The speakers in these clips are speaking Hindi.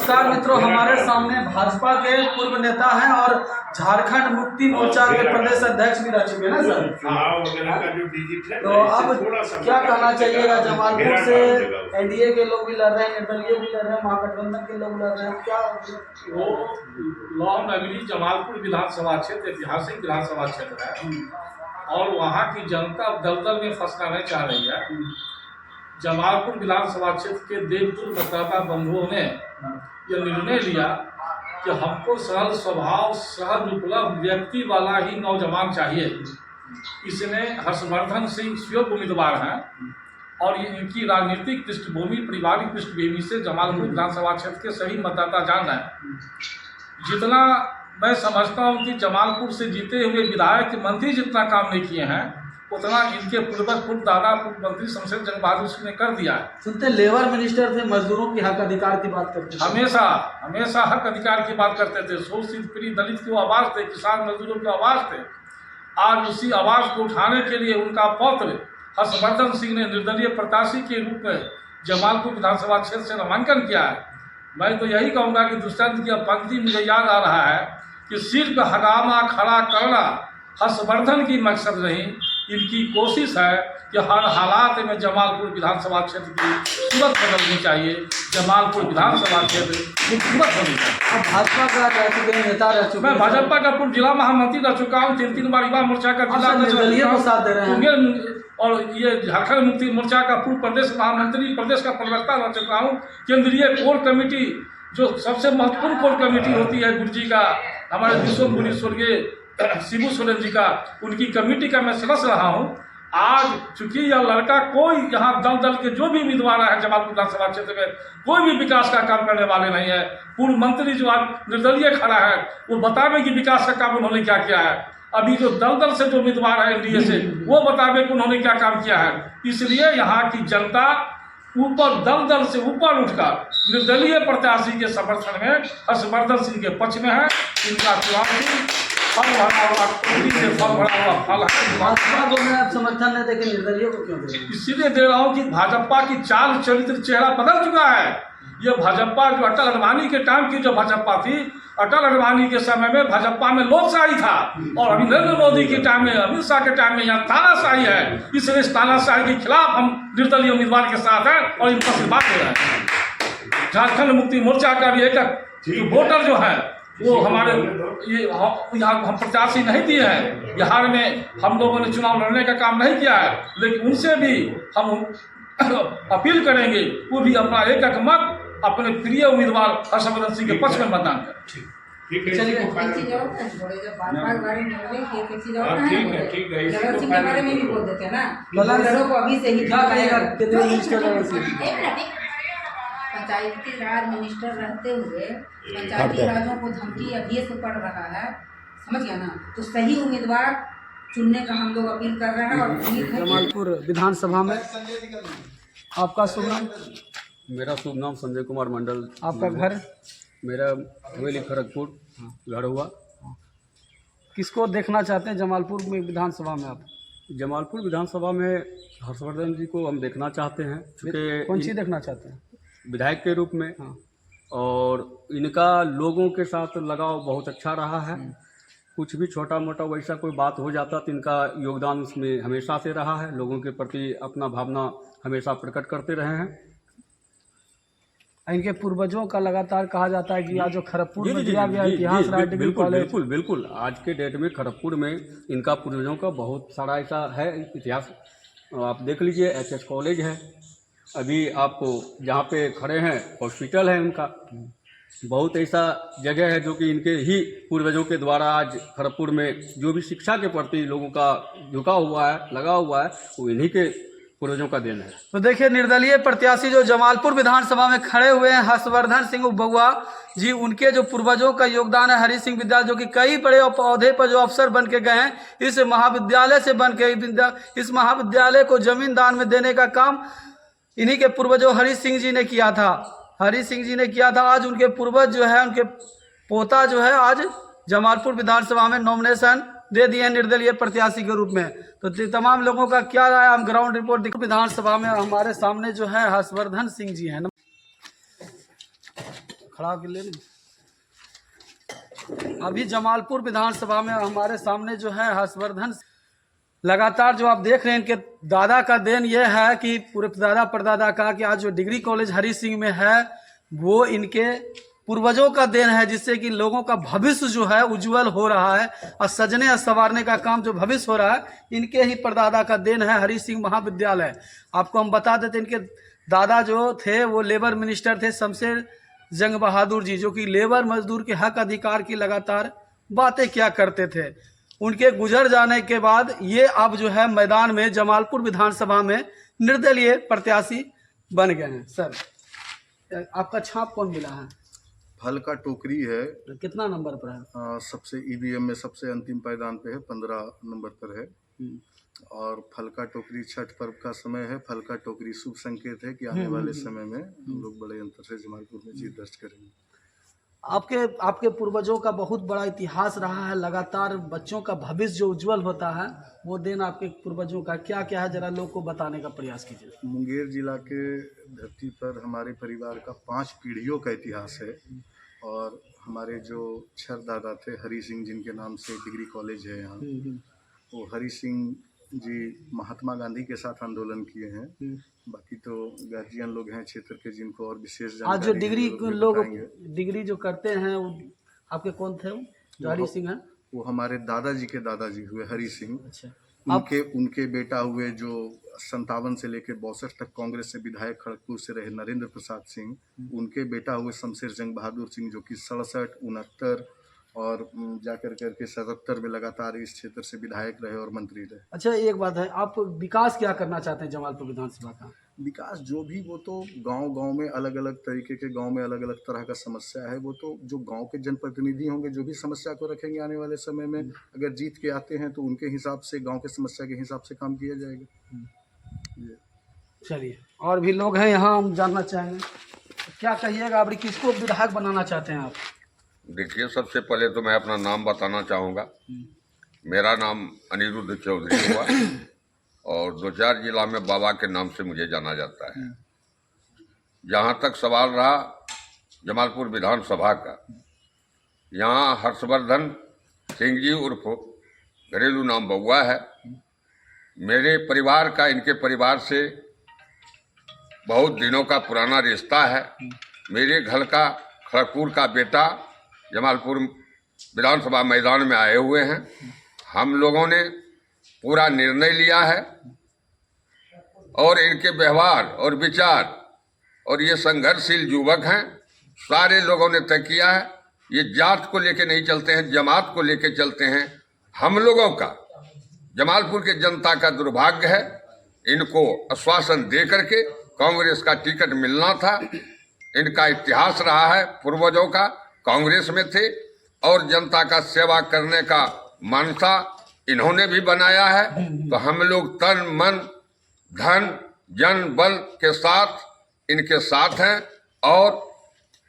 नमस्कार मित्रों, हमारे सामने भाजपा के पूर्व नेता हैं और झारखंड मुक्ति मोर्चा के प्रदेश अध्यक्ष भी रह चुके हैं ना सर। तो अब क्या कहना चाहिएगा, जमालपुर से एनडीए के लोग भी लड़ रहे हैं, निर्दलीय भी लड़ रहे हैं, महागठबंधन के लोग लड़ रहे हैं, क्या वो लॉ नगरी जमालपुर विधानसभा क्षेत्र ऐतिहासिक विधानसभा क्षेत्र है और वहाँ की जनता दलदल में फंसाना चाह रही है। जमालपुर विधानसभा क्षेत्र के देवपुर मतदाता बंधुओं ने यह निर्णय लिया कि हमको सरल स्वभाव, सहज उपलब्ध व्यक्ति वाला ही नौजवान चाहिए। इसने हर्षवर्धन सिंह स्वयं उम्मीदवार हैं और ये इनकी राजनीतिक पृष्ठभूमि, पारिवारिक पृष्ठभूमि से जमालपुर विधानसभा क्षेत्र के सही मतदाता जान रहे हैं। जितना मैं समझता हूँ कि जमालपुर से जीते हुए विधायक मंत्री जितना काम नहीं किए हैं, उतना इनके पूर्व दादा पूर्व मंत्री शमशेर जंग बहादुर सिंह ने कर दिया है। सुनते लेबर मिनिस्टर थे, मजदूरों के हक अधिकार की बात करते थे, हमेशा हक अधिकार की बात करते थे। शोषित पीड़ित दलित की आवाज़ थे, किसान मजदूरों की आवाज़ थे। आज उसी आवाज़ को उठाने के लिए उनका पौत्र हर्षवर्धन सिंह ने निर्दलीय प्रत्याशी के रूप में जमालपुर विधानसभा क्षेत्र से नामांकन किया है। मैं तो यही कहूँगा कि दुष्यंत की पंक्ति मुझे याद आ रहा है कि सिर्फ हंगामा खड़ा करना हर्षवर्धन की मकसद नहीं, इनकी कोशिश है कि हर हालात में जमालपुर विधानसभा क्षेत्र की सूरत बदलनी चाहिए। जमालपुर विधानसभा क्षेत्र खूबसूरत होनी चाहिए। अब भाजपा का रह चुके नेता रह चुके, मैं भाजपा का पूर्व जिला महामंत्री रह चुका हूँ, 3 बार युवा मोर्चा का जिला निर्दलीय को साथ दे रहे हैं और ये झारखंड मुक्ति मोर्चा का पूर्व प्रदेश महामंत्री, प्रदेश का प्रवक्ता रह चुका हूँ। केंद्रीय कोर कमेटी, जो सबसे महत्वपूर्ण कोर कमेटी होती है गुरु जी का, हमारे विश्व गुरु स्वर्गीय शिबू सोरेन जी का, उनकी कमेटी का मैं सदस्य रहा हूँ। आज चूंकि यह लड़का कोई यहाँ दल के जो भी उम्मीदवार है जमालपुर विधानसभा क्षेत्र में कोई भी विकास का काम करने वाले नहीं है। पूर्व मंत्री जो आज निर्दलीय खड़ा है वो बतावे कि विकास का काम उन्होंने क्या किया है। अभी जो दल से जो उम्मीदवार है एनडीए से, वो बतावे कि उन्होंने क्या काम किया है। इसलिए यहाँ की जनता ऊपर दल से ऊपर उठकर निर्दलीय प्रत्याशी के समर्थन में हर्षवर्धन सिंह के पक्ष में है। इनका चुनाव भाजपा को मैं आप समर्थन नहीं देखे, निर्दलीय को क्यों दे रहे हैं? इसीलिए दे रहा हूँ कि भाजपा की चाल चरित्र चेहरा बदल चुका है। ये भाजपा जो अटल अडवाणी के टाइम की जो भाजपा थी, अटल अडवाणी के समय में भाजपा में लोकशाही था और अभी नरेंद्र मोदी के टाइम में, अमित शाह के टाइम में यहाँ तानाशाही है। इसलिए इस तानाशाही के खिलाफ हम निर्दलीय उम्मीदवार के साथ हैं और इनको आशीर्वाद दे रहे हैं। झारखंड मुक्ति मोर्चा का भी एक वोटर जो है वो हमारे ये यहाँ हम प्रत्याशी नहीं दिए हैं। बिहार में हम लोगों ने चुनाव लड़ने का काम नहीं किया है, लेकिन उनसे भी हम अपील करेंगे वो भी अपना एक मत अपने प्रिय उम्मीदवार हर्षवर्धन सिंह के पक्ष में मतदान करें। पंचायती राज मिनिस्टर रहते हुए पंचायती राजों को धमकी अभी से पड़ रहा है, समझ गया ना। तो सही उम्मीदवार चुनने का हम लोग अपील कर रहे हैं। और जमालपुर विधानसभा में आपका शुभ नाम? मेरा शुभ नाम संजय कुमार मंडल। आपका घर? मेरा हवेली खड़गपुर घर हुआ। किसको देखना चाहते हैं जमालपुर में विधानसभा में आप? जमालपुर विधानसभा में हर्षवर्धन जी को हम देखना चाहते हैं। कौन सी देखना चाहते हैं? विधायक के रूप में। और इनका लोगों के साथ लगाव बहुत अच्छा रहा है। कुछ भी छोटा मोटा वैसा कोई बात हो जाता तो इनका योगदान उसमें हमेशा से रहा है। लोगों के प्रति अपना भावना हमेशा प्रकट करते रहे हैं। इनके पूर्वजों का लगातार कहा जाता है कि आज जो खड़गपुर में दिया गया इतिहास डिग्री कॉलेज, बिल्कुल आज के डेट में खड़गपुर में इनका पूर्वजों का बहुत सारा ऐसा है इतिहास। आप देख लीजिए, एचएस कॉलेज है, अभी आपको जहाँ पे खड़े हैं हॉस्पिटल है उनका। बहुत ऐसा जगह है जो कि इनके ही पूर्वजों के द्वारा आज खड़गपुर में जो भी शिक्षा के प्रति लोगों का झुका हुआ है, लगा हुआ है, वो इन्हीं के पूर्वजों का देन है। तो देखिए, निर्दलीय प्रत्याशी जो जमालपुर विधानसभा में खड़े हुए हैं हर्षवर्धन सिंह बउआ जी, उनके जो पूर्वजों का योगदान है। हरि सिंह विद्यालय जो कि कई बड़े पौधे पर जो अफसर बन के गए हैं, इस महाविद्यालय से बन के इस महाविद्यालय को जमीन दान में देने का काम इन्हीं के पूर्वजों हरि सिंह जी ने किया था। हरि सिंह जी ने किया था। आज उनके पूर्वज जो है, उनके पोता जो है, आज जमालपुर विधानसभा में नॉमिनेशन दे दिए निर्दलीय प्रत्याशी के रूप में। तो तमाम लोगों का क्या राय, हम ग्राउंड रिपोर्ट विधानसभा में हमारे सामने जो है हर्षवर्धन सिंह जी हैं। खड़ा होकर ले लीजिए। अभी जमालपुर विधानसभा में हमारे सामने जो है हर्षवर्धन, लगातार जो आप देख रहे हैं इनके दादा का देन यह है कि पूरे दादा परदादा का कि आज जो डिग्री कॉलेज हरी सिंह में है वो इनके पूर्वजों का देन है, जिससे कि लोगों का भविष्य जो है उज्जवल हो रहा है और सजने और संवारने का काम जो भविष्य हो रहा है इनके ही परदादा का देन है हरी सिंह महाविद्यालय। आपको हम बता देते इनके दादा जो थे वो लेबर मिनिस्टर थे शमशेर जंग बहादुर जी, जो कि लेबर मजदूर के हक अधिकार की लगातार बातें क्या करते थे। उनके गुजर जाने के बाद ये अब जो है मैदान में जमालपुर विधानसभा में निर्दलीय प्रत्याशी बन गए हैं। सर, आपका छाप कौन मिला है? फल का टोकरी है। कितना नंबर पर है? सबसे ईवीएम में सबसे अंतिम पायदान पे है, 15 नंबर पर है। और फल का टोकरी छठ पर्व का समय है। फल का टोकरी शुभ संकेत है कि आने वाले समय में हम लोग बड़े अंतर से जमालपुर में जीत दर्ज करेंगे। आपके पूर्वजों का बहुत बड़ा इतिहास रहा है, लगातार बच्चों का भविष्य जो उज्जवल होता है वो दिन आपके पूर्वजों का क्या क्या है, जरा लोग को बताने का प्रयास कीजिए। मुंगेर जिला के धरती पर हमारे परिवार का 5 पीढ़ियों का इतिहास है। और हमारे जो छर दादा थे हरी सिंह, जिनके नाम से डिग्री कॉलेज है यहाँ, वो हरी सिंह जी महात्मा गांधी के साथ आंदोलन किए हैं। बाकी तो गार्जियन लोग हैं क्षेत्र के जिनको और विशेष आज जानकारी जो है, डिग्री वो लोग बताएंगे। डिग्री जो करते हैं वो आपके कौन थे? वो जो हरी सिंह है? वो हमारे दादाजी के दादाजी हुए हरी सिंह। अच्छा, उनके बेटा हुए जो 57 से लेकर 62 तक कांग्रेस से विधायक खड़गपुर से रहे नरेंद्र प्रसाद सिंह। उनके बेटा हुए शमशेर जंग बहादुर सिंह, जो कि 67, 69 और जाकर करके 77 में लगातार इस क्षेत्र से विधायक रहे और मंत्री रहे। अच्छा, एक बात है, आप विकास क्या करना चाहते हैं जमालपुर विधानसभा का? विकास जो भी, वो तो गांव में अलग अलग तरीके के गांव में अलग अलग तरह का समस्या है। वो तो जो गांव के जनप्रतिनिधि होंगे जो भी समस्या को रखेंगे आने वाले समय में, अगर जीत के आते हैं तो उनके हिसाब से गांव के समस्या के हिसाब से काम किया जाएगा। चलिए, और भी लोग हैं यहाँ, हम जानना चाहेंगे, क्या कहिएगा? आप किसको विधायक बनाना चाहते हैं आप? देखिए, सबसे पहले तो मैं अपना नाम बताना चाहूँगा। मेरा नाम अनिरुद्ध चौधरी हुआ और 2-4 जिला में बाबा के नाम से मुझे जाना जाता है। जहाँ तक सवाल रहा जमालपुर विधानसभा का, यहाँ हर्षवर्धन सिंह जी उर्फ घरेलू नाम बउआ है। मेरे परिवार का इनके परिवार से बहुत दिनों का पुराना रिश्ता है। मेरे घर का खड़गपुर का बेटा जमालपुर विधानसभा मैदान में आए हुए हैं। हम लोगों ने पूरा निर्णय लिया है और इनके व्यवहार और विचार, और ये संघर्षशील युवक हैं, सारे लोगों ने तय किया है। ये जात को लेके नहीं चलते हैं, जमात को लेके चलते हैं। हम लोगों का, जमालपुर के जनता का दुर्भाग्य है, इनको आश्वासन दे करके कांग्रेस का टिकट मिलना था। इनका इतिहास रहा है, पूर्वजों का कांग्रेस में थे और जनता का सेवा करने का मानसा इन्होंने भी बनाया है। तो हम लोग तन मन धन जन बल के साथ इनके साथ हैं और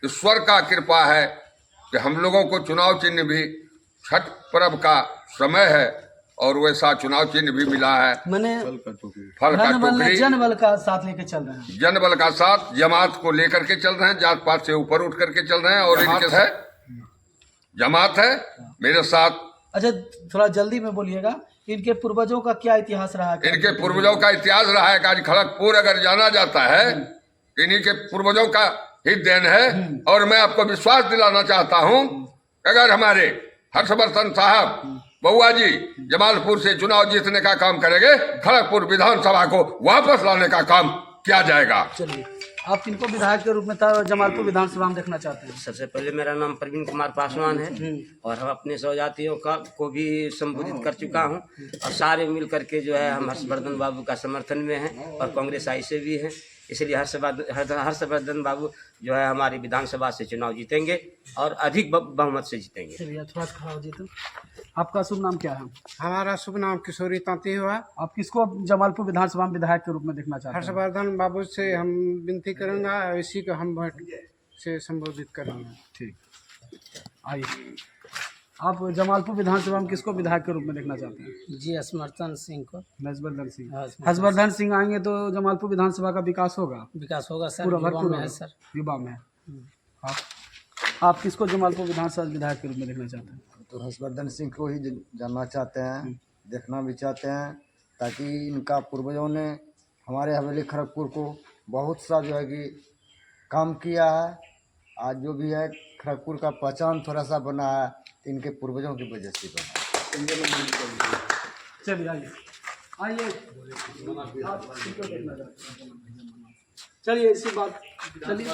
ईश्वर का कृपा है कि हम लोगों को चुनाव चिन्ह भी, छठ पर्व का समय है और वैसा चुनाव चिन्ह भी मिला है। मैंने फल का टोकरी जनबल का साथ लेके चल रहे हैं, जनबल का साथ जमात को लेकर के चल रहे हैं, जात पात से ऊपर उठ करके चल रहे हैं और इनके है जमात है मेरे साथ। अच्छा, थोड़ा जल्दी में बोलिएगा, इनके पूर्वजों का क्या इतिहास रहा है? इनके पूर्वजों का इतिहास रहा है कि आज खड़गपुर अगर जाना जाता है इन्हीं के पूर्वजों का ही देन है। और मैं आपको विश्वास दिलाना चाहता हूं, अगर हमारे हर्षवर्धन साहब बउआ जी जमालपुर से चुनाव जीतने का काम करेंगे, खड़गपुर विधानसभा को वापस लाने का काम किया जाएगा। चलिए, आप किनको विधायक के रूप में जमालपुर विधानसभा में देखना चाहते हैं? सबसे पहले मेरा नाम प्रवीण कुमार पासवान है और हम अपने स्वजातियों को भी संबोधित कर चुका हूं और सारे मिल करके जो है हम हर्षवर्धन बाबू का समर्थन में हैं और कांग्रेस आई से भी हैं। इसलिए हर्षवर्धन बाबू जो है हमारी विधानसभा से चुनाव जीतेंगे और अधिक बहुमत से जीतेंगे। चलिए, थोड़ा खड़ा हो जीते। आपका शुभ नाम क्या है? हमारा शुभ नाम किशोरी तांती हुआ। आप किसको जमालपुर विधानसभा में विधायक के रूप में देखना चाहते हैं? हर्षवर्धन बाबू से हम विनती करूंगा, इसी को हम वोट से संबोधित करेंगे। ठीक, आइए, आप जमालपुर विधानसभा में किसको विधायक के रूप में देखना चाहते हैं? जी, हर्षवर्धन सिंह को। हर्षवर्धन सिंह। हर्षवर्धन सिंह आएंगे तो जमालपुर विधानसभा का विकास होगा? विकास होगा सर, पूरा युवा भरपूर में है होगा। सर, युवा में है। आप आप किसको जमालपुर विधानसभा विधायक के रूप में देखना चाहते हैं? तो हर्षवर्धन सिंह को ही जानना चाहते हैं, देखना भी चाहते हैं, ताकि इनका पूर्वजों ने हमारे हवेली खड़गपुर को बहुत सा जो है कि काम किया है। आज जो भी है खड़गपुर का पहचान थोड़ा सा बना है, तो इनके पूर्वजों की वजह से बना। चलिए आइए आप किसको देखना चाहते हैं? चलिए इसी बात चलिए